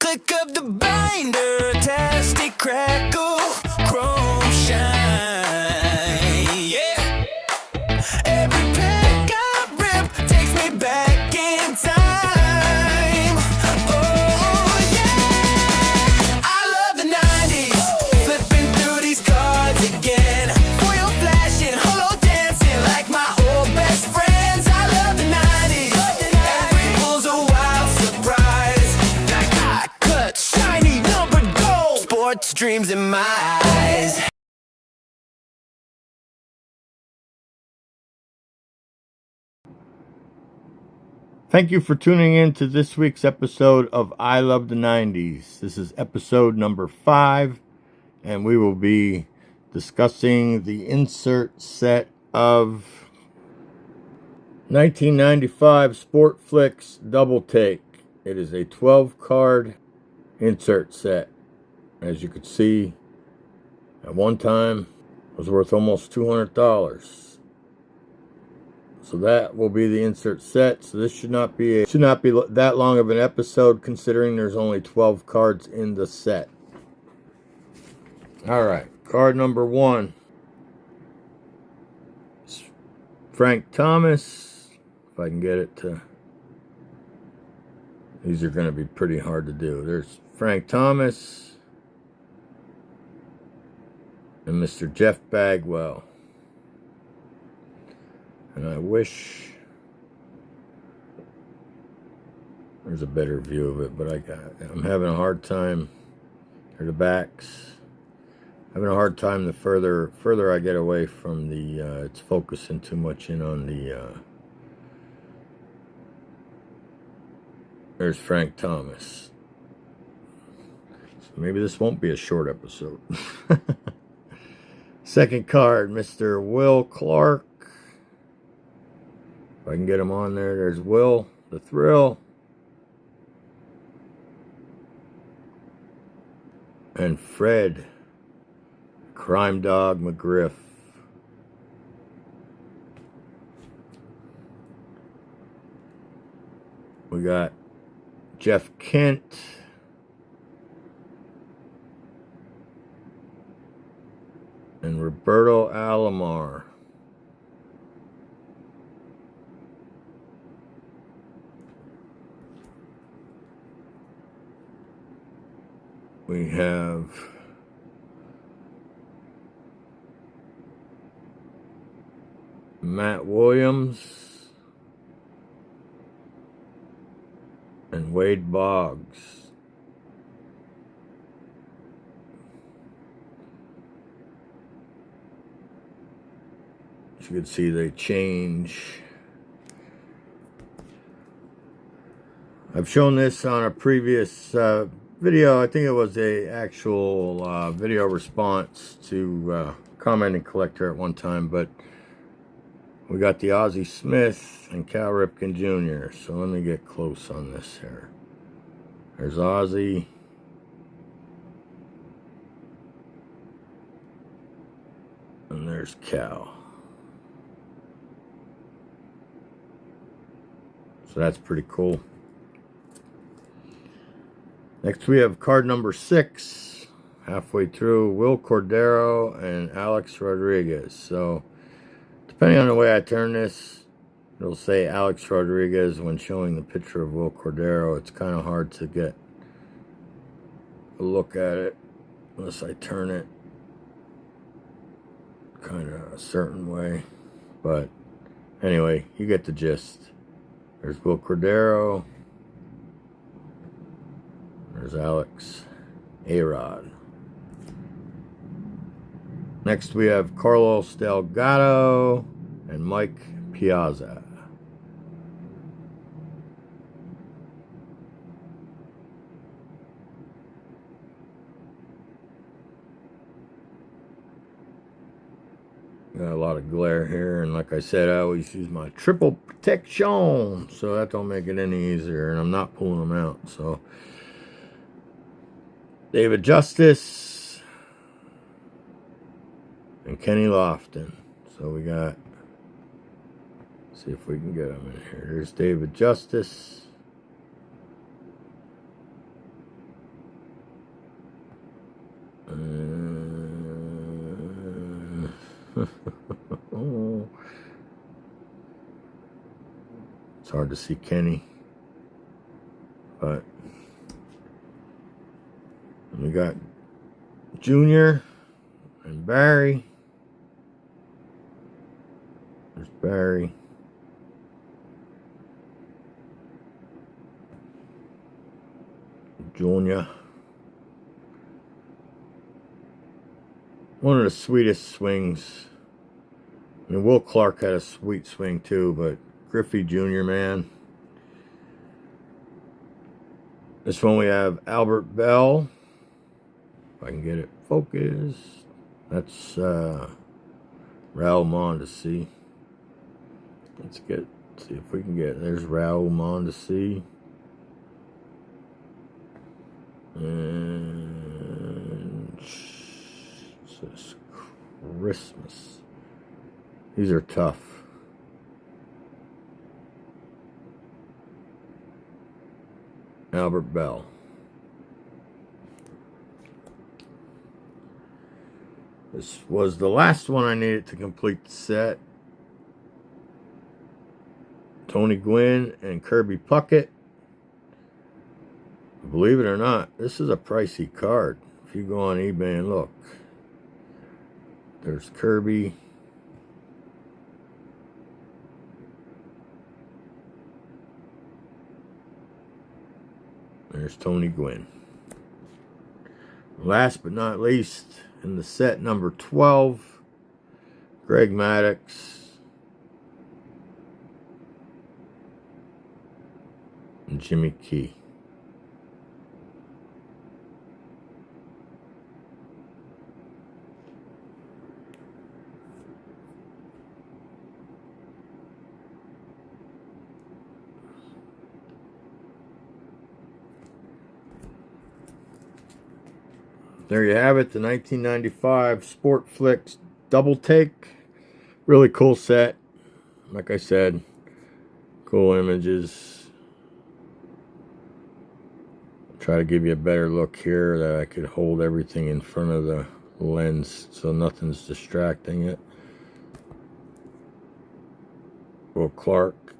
click of the binder, tasty crackle, chrome shine. Yeah. Every pick I rip takes me back in time. Oh yeah. I love the 90s, flipping through these cards again. Foil flashing, holo dancing like my old best friends. I love the 90s, every pull's a wild surprise. Like hot cut, shiny, numbered gold, sports dreams in my eyes. Thank you for tuning in to this week's episode of I Love the 90s. This is episode number 5, and we will be discussing the insert set of 1995 Sportflix Double Take. It is a 12-card insert set. As you can see, at one time, it was worth almost $200. So that will be the insert set. So this should not be that long of an episode, considering there's only 12 cards in the set. All right, card number 1. Frank Thomas. If I can get it to. These are going to be pretty hard to do. There's Frank Thomas and Mr. Jeff Bagwell. And I wish there's a better view of it, but I'm having a hard time. Here are the backs. Having a hard time the further I get away from the, it's focusing too much in on the, there's Frank Thomas. So maybe this won't be a short episode. Second card, Mr. Will Clark. If I can get him on there, there's Will, the Thrill. And Fred, Crime Dog McGriff. We got Jeff Kent. And Roberto Alomar. We have Matt Williams and Wade Boggs. As you can see, they change. I've shown this on a previous video. I think it was a actual video response to Commenting Collector at one time, but we got the Ozzie Smith and Cal Ripken Jr. So let me get close on this here. There's Ozzie. And there's Cal. So that's pretty cool. Next we have card number 6, halfway through, Will Cordero and Alex Rodriguez. So, depending on the way I turn this, it'll say Alex Rodriguez when showing the picture of Will Cordero. It's kind of hard to get a look at it unless I turn it kind of a certain way. But anyway, you get the gist. There's Will Cordero. There's Alex A-Rod. Next we have Carlos Delgado and Mike Piazza. Got a lot of glare here, and like I said, I always use my triple protection, so that don't make it any easier, and I'm not pulling them out. So David Justice and Kenny Lofton. So we got, see if we can get them in here. Here's David Justice. Oh. It's hard to see Kenny, but we got Junior and Barry. There's Barry. Junior. One of the sweetest swings. I mean, Will Clark had a sweet swing too, but Griffey Jr., man. This one we have Albert Bell. If I can get it focused. That's Raul Mondesi. Let's see if we can get, there's Raul Mondesi. And it's Christmas. These are tough. Albert Bell. This was the last one I needed to complete the set. Tony Gwynn and Kirby Puckett. Believe it or not, this is a pricey card. If you go on eBay and look. There's Kirby. There's Tony Gwynn. Last but not least, in the set number 12, Greg Maddux and Jimmy Key. There you have it, the 1995 Sportflix Double Take. Really cool set. Like I said, cool images. Try to give you a better look here that I could hold everything in front of the lens so nothing's distracting it. Will Clark,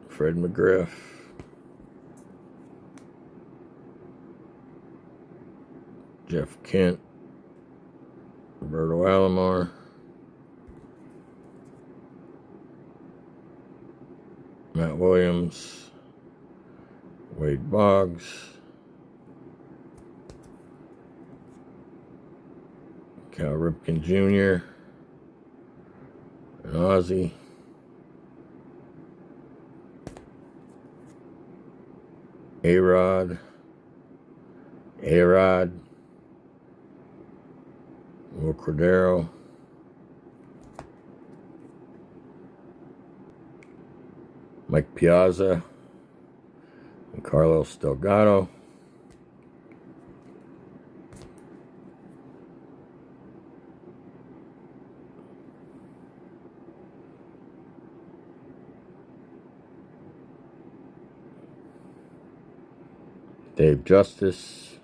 Fred McGriff. Jeff Kent, Roberto Alomar, Matt Williams, Wade Boggs, Cal Ripken Jr., and Ozzie, A-Rod, Will Cordero, Mike Piazza, and Carlos Delgado. Dave Justice,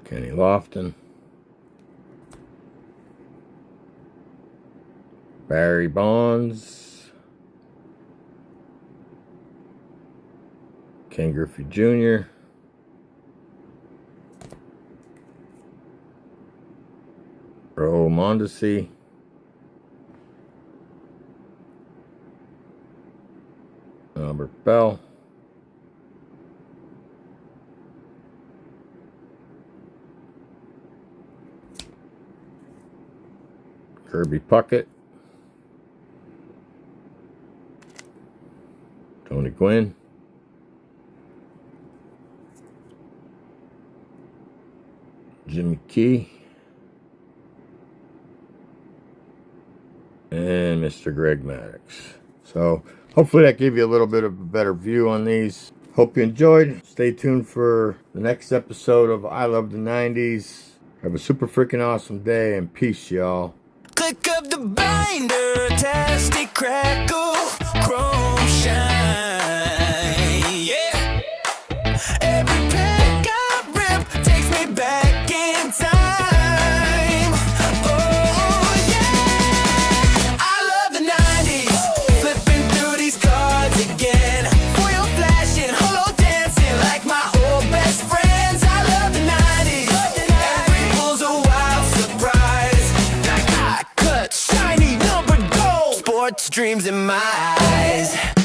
Kenny Lofton, Barry Bonds, Ken Griffey Jr., Raul Mondesi, Albert Bell, Kirby Puckett, Tony Gwynn, Jimmy Key, and Mr. Greg Maddux. So hopefully that gave you a little bit of a better view on these. Hope you enjoyed. Stay tuned for the next episode of I Love the 90s. Have a super freaking awesome day and peace, y'all. Click of the binder, tasty crackle, chrome shine. Yeah. Every pack I rip takes me back in time. dreams in my eyes.